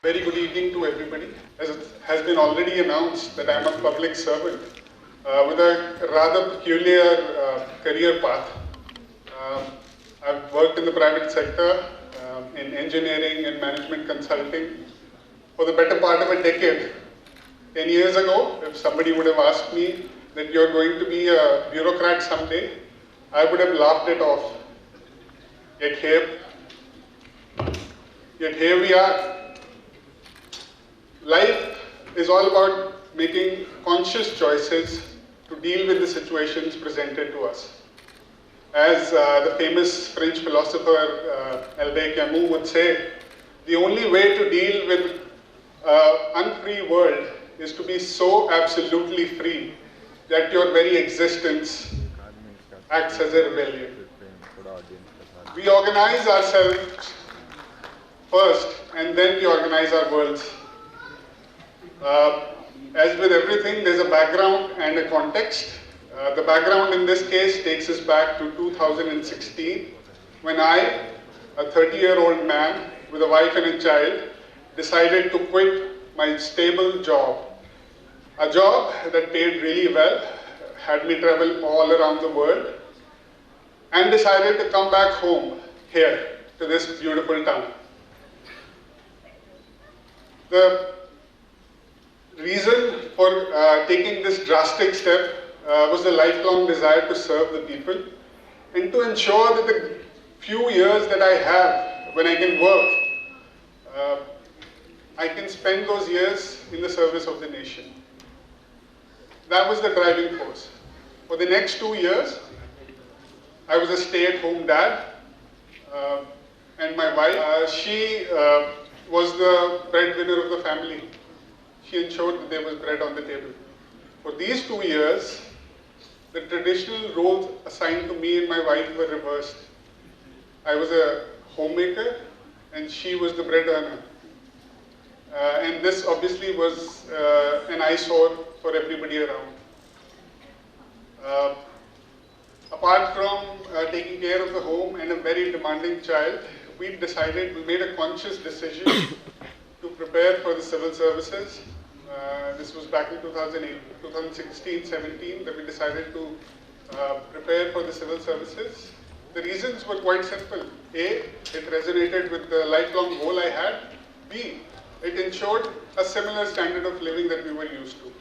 Very good evening to everybody. As it has been already announced that I am a public servant with a rather peculiar career path. I've worked in the private sector in engineering and management consulting for the better part of a decade. 10 years ago, if somebody would have asked me that you're going to be a bureaucrat someday, I would have laughed it off. Yet here we are. Life is all about making conscious choices to deal with the situations presented to us. As the famous French philosopher Albert Camus would say, the only way to deal with an unfree world is to be so absolutely free that your very existence acts as a rebellion. We organize ourselves first and then we organize our worlds. As with everything, there's a background and a context. The background in this case takes us back to 2016, when I, a 30-year-old man with a wife and a child, decided to quit my stable job. A job that paid really well, had me travel all around the world, and decided to come back home here to this beautiful town. The reason for taking this drastic step was the lifelong desire to serve the people and to ensure that the few years that I have when I can work, I can spend those years in the service of the nation. That was the driving force. For the next 2 years, I was a stay-at-home dad, and my wife, she was the breadwinner of the family. She ensured that there was bread on the table. For these 2 years, the traditional roles assigned to me and my wife were reversed. I was a homemaker and she was the bread earner. And this obviously was an eyesore for everybody around. Apart from taking care of the home and a very demanding child, we made a conscious decision to prepare for the civil services. This was back in 2016-17 that we decided to prepare for the civil services. The reasons were quite simple. A, it resonated with the lifelong goal I had. B, it ensured a similar standard of living that we were used to.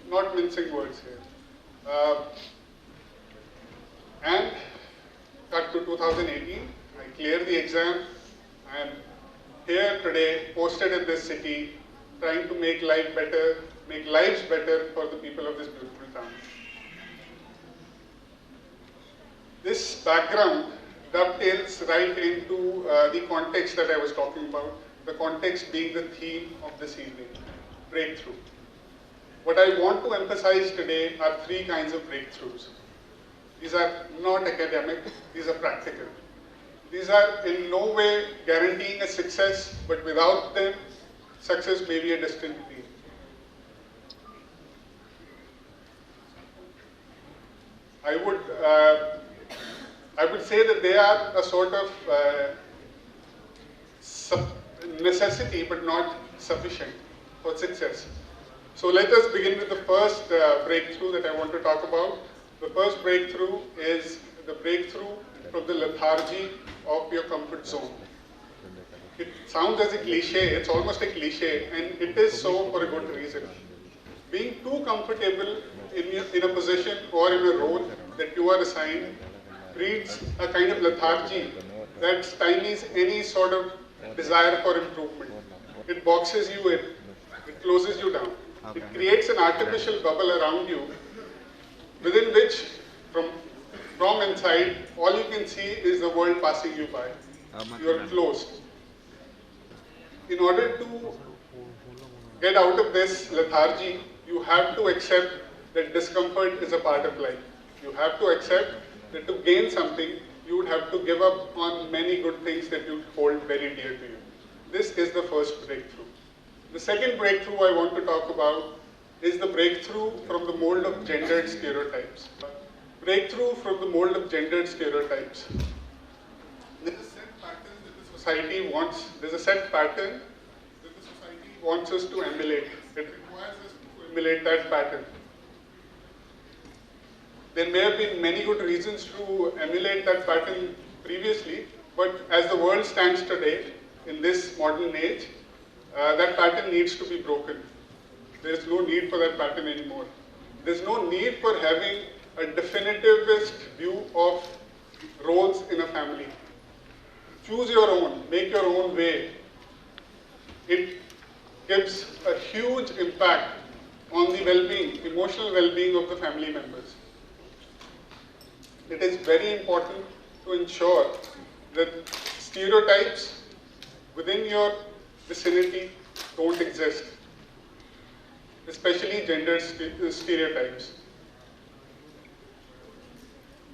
Not mincing words here. And cut to 2018, I cleared the exam. I am here today, posted in this city, trying to make lives better for the people of this beautiful town. This background dovetails right into the context that I was talking about, the context being the theme of this evening, breakthrough. What I want to emphasize today are 3 kinds of breakthroughs. These are not academic, these are practical. These are in no way guaranteeing a success, but without them, success may be a distant dream. I would say that they are a sort of necessity, but not sufficient for success. So let us begin with the first breakthrough that I want to talk about. The first breakthrough is the breakthrough from the lethargy of your comfort zone. It sounds as a cliche, it's almost a cliche, and it is so for a good reason. Being too comfortable in a position or in a role that you are assigned breeds a kind of lethargy that stymies any sort of desire for improvement. It boxes you in, it closes you down. It creates an artificial bubble around you within which, from inside, all you can see is the world passing you by. You are closed. In order to get out of this lethargy, you have to accept that discomfort is a part of life. You have to accept that to gain something, you would have to give up on many good things that you hold very dear to you. This is the first breakthrough. The second breakthrough I want to talk about is the breakthrough from the mold of gendered stereotypes. Breakthrough from the mold of gendered stereotypes. There is a set pattern that the society wants. There's a set pattern that the wants us to emulate. It requires us to emulate that pattern. There may have been many good reasons to emulate that pattern previously, but as the world stands today, in this modern age, that pattern needs to be broken. There is no need for that pattern anymore. There is no need for having a definitivist view of roles in a family. Choose your own, make your own way. It gives a huge impact on the well-being, emotional well-being of the family members. It is very important to ensure that stereotypes within your vicinity don't exist, especially gender stereotypes.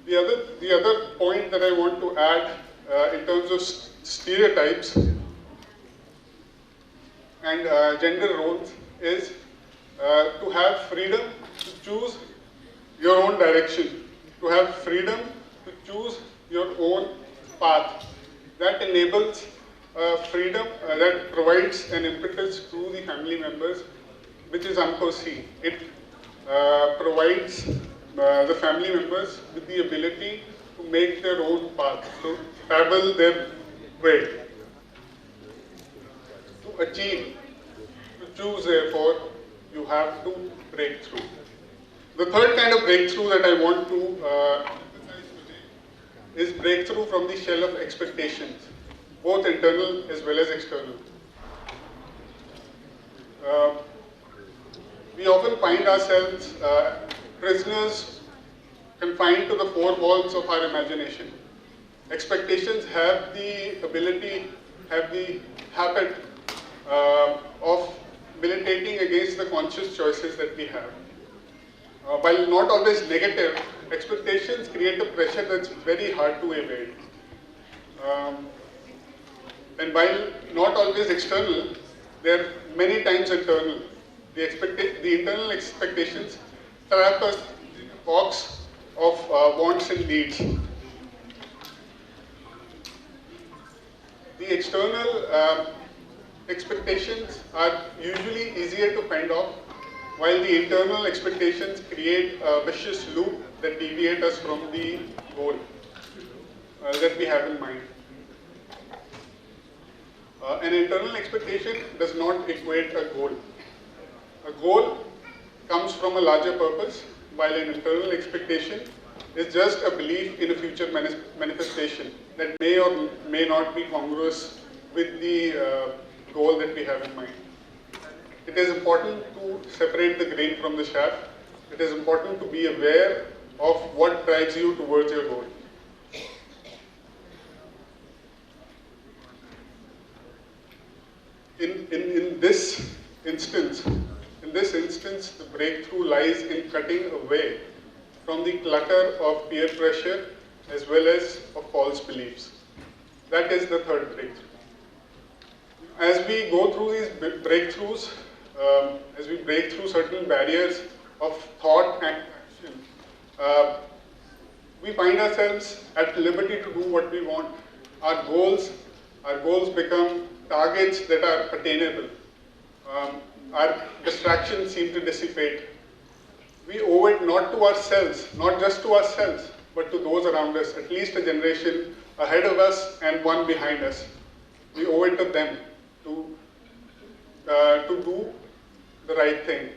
The other point that I want to add in terms of stereotypes and gender roles is to have freedom to choose your own direction, to have freedom to choose your own path. That enables freedom, that provides an impetus to the family members, which is unforeseen. It provides the family members with the ability to make their own path, to travel their way, to achieve, to choose. Therefore, you have to break through. The third kind of breakthrough that I want to emphasize today is breakthrough from the shell of expectations, both internal as well as external. We often find ourselves prisoners confined to the four walls of our imagination. Expectations have the ability, have the habit of militating against the conscious choices that we have. While not always negative, expectations create a pressure that's very hard to evade. And while not always external, they're many times internal. The internal expectations trap us in a box of wants and needs. The external expectations are usually easier to fend off, while the internal expectations create a vicious loop that deviate us from the goal that we have in mind. An internal expectation does not equate a goal. A goal comes from a larger purpose, while an internal expectation is just a belief in a future manifestation that may or may not be congruous with the goal that we have in mind. It is important to separate the grain from the chaff. It is important to be aware of what drives you towards your goal. In this instance, the breakthrough lies in cutting away from the clutter of peer pressure as well as of false beliefs. That is the third breakthrough. As we go through these breakthroughs, as we break through certain barriers of thought and action, we find ourselves at liberty to do what we want. Our goals become targets that are attainable. Our distractions seem to dissipate. We owe it not to ourselves, not just to ourselves, but to those around us, at least a generation ahead of us and one behind us. We owe it to them to do the right thing.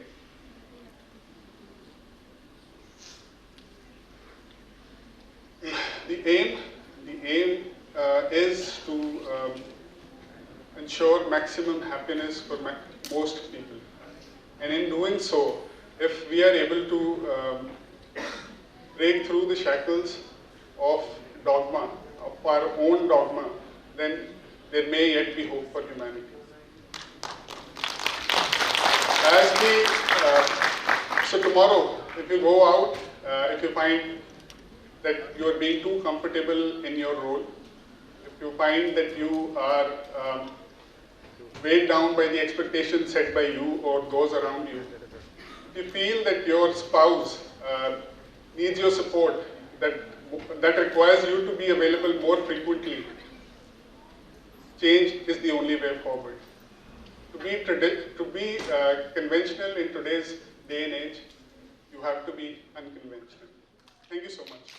The aim is to ensure maximum happiness for most people. And in doing so, if we are able to break through the shackles of dogma, of our own dogma, then there may yet be hope for humanity. So tomorrow, if you go out, if you find that you are being too comfortable in your role, if you find that you are weighed down by the expectations set by you or those around you, if you feel that your spouse needs your support, that requires you to be available more frequently, change is the only way forward. To be conventional in today's day and age, you have to be unconventional. Thank you so much.